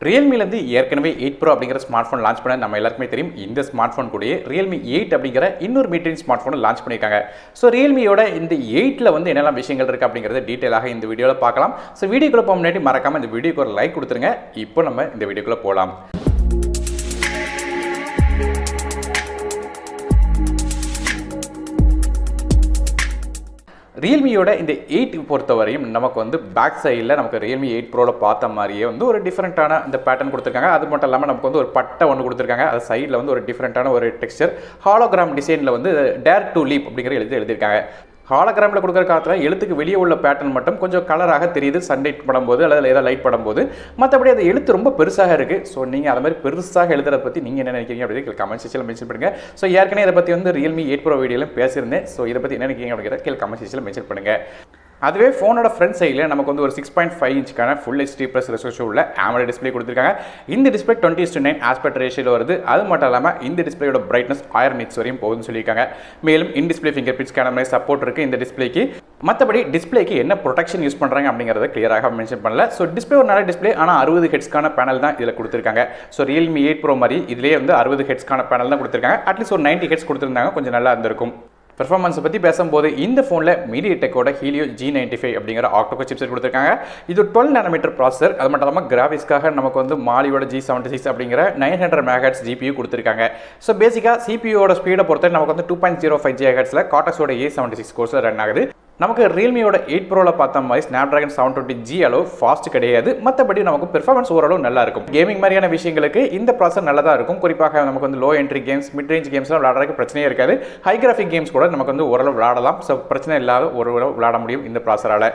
ரியல்மிலேருந்து ஏற்கனவே 8 ப்ரோ அப்படிங்கிற smart phone launch பண்ண நம்ம எல்லாருக்குமே தெரியும். இந்த ஸ்மார்ட் ஃபோன் கூடயே ரியல்மி 8 அப்படிங்கிற இன்னொரு மிட் ரேஞ்ச் ஸ்மார்ட் ஃபோனை லான்ச் பண்ணியிருக்காங்க. ஸோ ரியல்மியோட இந்த 8ல் வந்து என்னெல்லாம் விஷயங்கள் இருக்குது அப்படிங்கிறத டீட்டெயிலாக இந்த வீடியோவில் பார்க்கலாம். ஸோ வீடியோக்குள்ளே போக முன்னாடி மறக்காமல் இந்த வீடியோக்கு ஒரு லைக் கொடுத்துருங்க. இப்போ நம்ம இந்த வீடியோக்குள்ளே போகலாம். ரியல்மியோட இந்த 8 பொறுத்தவரையும் நமக்கு வந்து பேக் சைடில் நமக்கு ரியல்மி 8 ப்ரோவில் பார்த்த மாதிரியே வந்து ஒரு டிஃப்ரெண்ட்டான இந்த பேட்டர்ன் கொடுத்துருக்காங்க. அது மட்டும் இல்லாமல் நமக்கு வந்து ஒரு பட்டை ஒன்று கொடுத்துருக்காங்க. அது சைடில் வந்து ஒரு டிஃப்ரெண்ட்டான ஒரு டெக்ஸ்சர் ஹாலோகிராம் டிசைனில் வந்து டேர் டு லீப் அப்படிங்கிற எழுதியிருக்காங்க. ஹாலோகிராமில் கொடுக்குற காலத்தில் எழுத்துக்கு வெளியே உள்ள பேட்டர்ன் மட்டும் கொஞ்சம் கலராக தெரியுது சன்லைட் படும்போது அல்லது ஏதாவது லைட் படும்போது. மற்றபடி அது எழுத்து ரொம்ப பெருசாக இருக்குது. ஸோ நீங்கள் அதை மாதிரி பெருசாக எழுதுறத பற்றி நீங்கள் என்ன நினைக்கிறீங்க அப்படின்னு கமெண்ட் செக்ஷனில் மென்ஷன் பண்ணுங்கள். ஸோ ஏற்கனவே இதை பற்றி வந்து ரியல்மி 8 ப்ரோ வீடியோவில் பேசியிருந்தேன். ஸோ இதை பற்றி என்ன நினைக்கிறீங்க அப்படிங்கிறத கீழே கமெண்ட் செக்ஷனில் மென்ஷன் பண்ணுங்கள். அதுவே ஃபோனோட ஃப்ரண்ட் சைடில் நமக்கு வந்து ஒரு 6.5 இன்ச்சுக்கான ஃபுல் HD ப்ளஸ் ரெசல்யூஷன் உள்ள AMOLED டிஸ்பிளே கொடுத்துருக்காங்க. இந்த டிஸ்பிளே 20:9 ஆஸ்பெக்ட் ரேஷியோவில் வருது. அது மட்டும் இல்லாமல் இந்த டிஸ்பிளேயோட பிரைட்னஸ் 1000 nits வரையும் போகுதுன்னு சொல்லியிருக்காங்க. மேலும் in display finger print scanner மாதிரி சப்போர்ட் இருக்குது இந்த டிஸ்பிளேக்கு. மற்றபடி டிஸ்பிளேக்கு என்ன ப்ரொடெக்ஷன் யூஸ் பண்ணுறாங்க அப்படிங்கிறத கிளியராக மென்ஷன் பண்ணல. ஸோ டிஸ்பிளே ஒரு நல்ல டிஸ்பிளே, ஆனால் 60 ஹெட்ஸ்க்கான பேனல் தான் இதில் கொடுத்துருக்காங்க. ஸோ ரியல்மி 8 ப்ரோ மாதிரி இதிலே வந்து 60 ஹெட்ஸ்க்கான பேனல் தான் கொடுத்துருக்காங்க. அட்லீஸ்ட் ஒரு 90 ஹெட்ஸ் கொடுத்துருந்தாங்க, கொஞ்சம் நல்லா இருந்திருக்கும். பெர்ஃபார்மன்ஸை பற்றி பேசும்போது இந்த ஃபோனில் மீடியாடெக்கோட ஹீலியோ G95 அப்படிங்கிற ஆக்டோகோர் சிப்செட் கொடுத்துருக்காங்க. இது 12 நானோமீட்டர் ப்ராசஸர். அது மட்டும் இல்லாமல் கிராஃபிக்ஸ்க்காக நமக்கு வந்து மாலியோட G76 அப்படிங்கிற 900 MHz GPU கொடுத்துருக்காங்க. ஸோ பேசிக்காக CPUவோட ஸ்பீடை பொறுத்த நமக்கு வந்து 2.05 GHz கார்டெக்ஸோட A76 கோர்ஸில் ரன் ஆகுது. நமக்கு ரியல்மியோட 8 ப்ரோவில் பார்த்த மாதிரி ஸ்னாப்டிராகன் 720G அளவு ஃபாஸ்ட் கிடையாது. மற்றபடி நமக்கு பெர்ஃபார்மன்ஸ் ஓரளவு நல்லா இருக்கும். கேமிங் மாதிரியான விஷயங்களுக்கு இந்த ப்ராசஸர் நல்லா தான் இருக்கும். குறிப்பாக நமக்கு வந்து low entry games, mid range கேம்ஸ்லாம் விளையாடுறதுக்கு பிரச்சனையே இருக்காது. ஹை கிராஃபிக் கேம்ஸ் கூட நமக்கு வந்து ஓரளவு விளையாடலாம். ஸோ பிரச்சனை இல்லாத ஓரளவு விளையாட முடியும் இந்த ப்ராசஸரால்.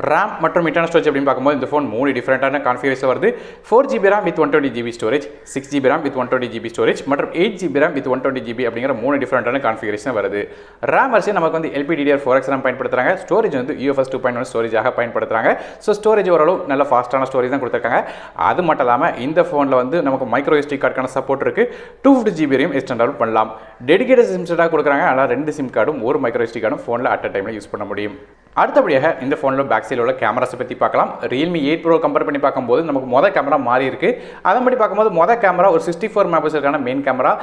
ரேம் மற்றும் இன்டர்னல் ஸ்டோரேஜ் அப்படின்னு பார்க்கும்போது இந்த ஃபோன் 3 டிஃப்ரெண்டான கான்ஃபிகரேஷன் வருது. 4GB RAM with 120GB storage, 6GB RAM with 120GB storage மற்றும் 8GB RAM வித் 120GB அப்படிங்கிற 3 டிஃப்ரெண்டான கான்ஃபிகரேஷன் வருது. ரேம் வரிசை நமக்கு வந்து LPDDR4X RAM பயன்படுத்துகிறாங்க. ஸ்டோரேஜ் வந்து UFS 2.1 ஸ்டோரேஜாக பயன்படுத்துகிறாங்க. ஸோ ஸ்டோரேஜ் ஓரளவு நல்ல ஃபாஸ்ட்டான ஸ்டோரேஜ் தான் கொடுத்துருக்காங்க. அது மட்டும் இல்லாமல் இந்த ஃபோனில் வந்து நமக்கு மைக்ரோ SD கார்டுக்கான சப்போர்ட் இருக்குது. 250GB வரையும் எக்ஸ்டெண்ட் பண்ணலாம். டெடிகேட்டட் சிம் செட்டாக கொடுக்குறாங்க. ஆனால் 2 சிம் கார்டும் ஒரு மைக்ரோ SD கார்டும் ஃபோனில் அட் அ டைமில் யூஸ் பண்ண முடியும். அடுத்தபடியாக இந்த ஃபோனில் பேக் சைடில் உள்ள கேமராஸை பற்றி பார்க்கலாம். ரியல்மி 8 ப்ரோ கம்பேர் பண்ணி பார்க்கும்போது நமக்கு மொதல் கேமரா மாறி இருக்குது. அதன்படி பார்க்கும்போது மொதல் கேமரா ஒரு 64 மெகாபிக்சலுக்கான மெயின் கேமரா.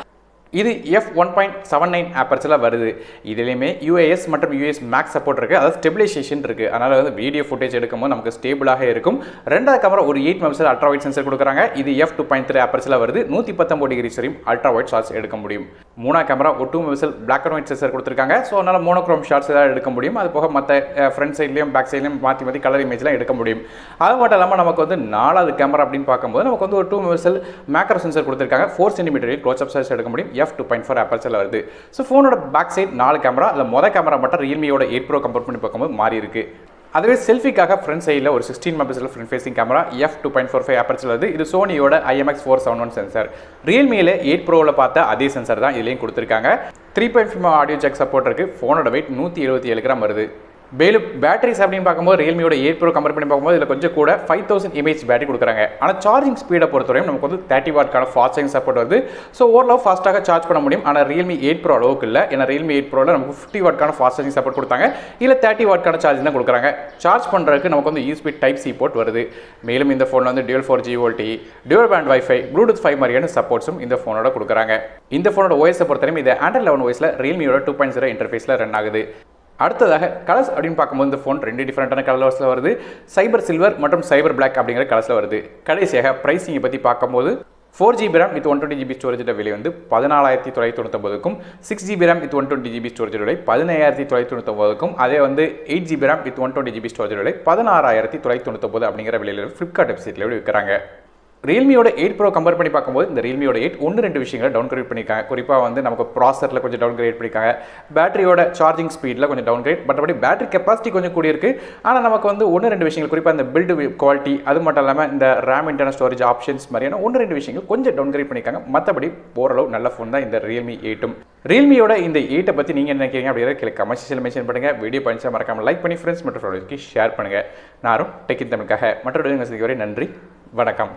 இது f1.79 ஆப்பர்ச்சரில் வருது. இதுலேயுமே UAS மற்றும் US மேக்ஸ் சப்போர்ட் இருக்குது. அதாவது ஸ்டெபிலைசேஷன் இருக்குது. அதனால் வந்து வீடியோ ஃபுட்டேஜ் எடுக்கும்போது நமக்கு ஸ்டேபிளாக இருக்கும். ரெண்டாவது கேமரா ஒரு 8 மெகாபிக்சல் அல்ட்ரா வைட் சென்சர் கொடுக்குறாங்க. இது f2.3 ஆப்பர்ச்சரில் வருது. 119 டிகிரி வரையும் அல்ட்ரா வைட் ஷாட்ஸ் எடுக்க முடியும். மூணாவது கேமரா ஒரு 2 megapixel black and white sensor கொடுத்துருக்காங்க. ஸோ அதனால் மோனோக்ரோம் ஷாட்ஸ் எதாவது எடுக்க முடியும். அது போக மற்ற ஃப்ரண்ட் சைட்லையும் பேக் சைட்லையும் மாற்றி கலர் இமேஜ்லாம் எடுக்க முடியும். அது மட்டும் இல்லாமல் நமக்கு வந்து 4வது கேமரா அப்படின்னு பார்க்கும்போது நமக்கு வந்து ஒரு 2 மெகாபிக்சல் மேக்ரோ சென்சர் கொடுத்துருக்காங்க. 4 cm க்ளோஸ் அப் சைஸ் எடுக்க முடியும். f2.4 ஆப்பர்ச்சரில் வருது. ஸோ ஃபோனோட பேக் சைட் 4 கேமரா. அதில் மொதல் கேமரா மட்டும் ரியல்மியோட 8 ப்ரோ கம்பேர் பண்ணி பார்க்கும்போது மாறி இருக்கு. அதுவே செல்ஃபிக்காக ஃப்ரண்ட் சைடில் ஒரு 16 megapixel front facing camera f2.45 ஆப்பர்ச்சரில் வருது. இது சோனியோட IMX471 சென்சர். ரியல்மியில் 8 ப்ரோவில் பார்த்த அதே சென்சர் தான் இதுலேயும் கொடுத்துருக்காங்க. 3.5 ஆடியோ ஜாக் சப்போர்ட் இருக்குது. ஃபோனோட வெயிட் 177 கிராம் வருது. மேலும் பேட்டரிஸ் அப்படின்னு பார்க்கும்போது ரியல்மியோட 8 ப்ரோ கம்பேர் பண்ணி பார்க்கும்போது இதில் கொஞ்சம் கூட 5000 mAh பேட்டரி கொடுக்குறாங்க. ஆனால் சார்ஜிங் ஸ்பீடை பொறுத்தவரையும் நமக்கு வந்து 30 வாட்க்கான ஃபாஸ்ட் சார்ஜிங் சப்போர்ட் வருது. ஸோ ஓரளவு ஃபாஸ்ட்டாக சார்ஜ் பண்ண முடியும். ஆனால் ரியல்மி 8 ப்ரோ அளவுக்கு இல்லை. ஏன்னா ரியல்மி 8 ப்ரோவில் நமக்கு 50 வாட்க்கான ஃபாஸ்ட் சார்ஜிங் சப்போர்ட் கொடுத்தாங்க. இல்லை 30 வாட்க்கான சார்ஜிங் தான் கொடுக்குறாங்க. சார்ஜ் பண்ணுறதுக்கு நமக்கு வந்து USB Type C போர்ட் வருது. மேலும் இந்த ஃபோனில் வந்து Dual 4G VoLTE, Dual Band Wi-Fi, Bluetooth 5 மாதிரியான சப்போர்ட்ஸும் இந்த ஃபோனோட கொடுக்குறாங்க. இந்த ஃபோனோட OS பொறுத்தவரையும் இது Android 11 OSல ரியல்மியோட 2.0 இன்டர்ஃபேஸில் ரன் ஆகுது. அடுத்ததாக கலர்ஸ் அப்படின்னு பார்க்கும்போது இந்த ஃபோன் 2 டிஃப்ரெண்ட்டான கலர்ஸில் வருது. சைபர் சில்வர் மற்றும் சைபர் பிளாக் அப்படிங்கிற கலர்ஸில் வருது. கடைசியாக ப்ரைஸிங்கை பற்றி பார்க்கும்போது 4GB RAM வித் 120GB ஸ்டோரேஜோட விலை வந்து 14,999க்கும், 6GB RAM வித் 120GB ஸ்டோரேஜோட விலை 15,999க்கும், அதே வந்து 8GB RAM வித் 120GB ஸ்டோரேஜோட விலை 16,999 அப்படிங்கிற விலையில் ஃப்ளிப்கார்ட் வெப்சைட்டில் விற்கிறாங்க. ரியல்மியோட 8 ப்ரோ கம்பேர் பண்ணி பார்க்கும்போது இந்த ரியல்மியோட 8 1-2 விஷயங்களை டவுன் கிரேட் பண்ணியிருக்காங்க. குறிப்பாக வந்து நமக்கு ப்ராசரில் கொஞ்சம் டவுன் கிரேட் பண்ணியிருக்காங்க. பேட்டரியோட சார்ஜிங் ஸ்பீடில் கொஞ்சம் downgrade. But battery capacity கொஞ்சம் கூடியிருக்கு. ஆனால் நமக்கு வந்து 1-2 விஷயங்கள், குறிப்பாக இந்த பில்டு குவாலிட்டி, அது மட்டும் இல்லாமல் இந்த ரேம் இன்டர்னல் ஸ்டோரேஜ் ஆப்ஷன்ஸ் மாதிரியான 1-2 விஷயங்கள் கொஞ்சம் டவுன் கிரேட் பண்ணியிருக்காங்க. மற்றபடி ஓரளவு நல்ல ஃபோன் தான் இந்த ரியல்மி 8. ரியல்மியோட இந்த 8 பற்றி நீங்கள் என்ன நினைக்கிறீங்க அப்படிங்கிறத கமெண்ட் செக்ஷனில் மென்ஷன் பண்ணுங்கள். வீடியோ பண்ணிச்சா மறக்காமல் லைக் பண்ணி ஃப்ரெண்ட்ஸ் மற்றும் ஷேர் பண்ணுங்கள். நானும் டெக் இன் தமிழுக்காக மற்றொரு வரை நன்றி, வணக்கம்.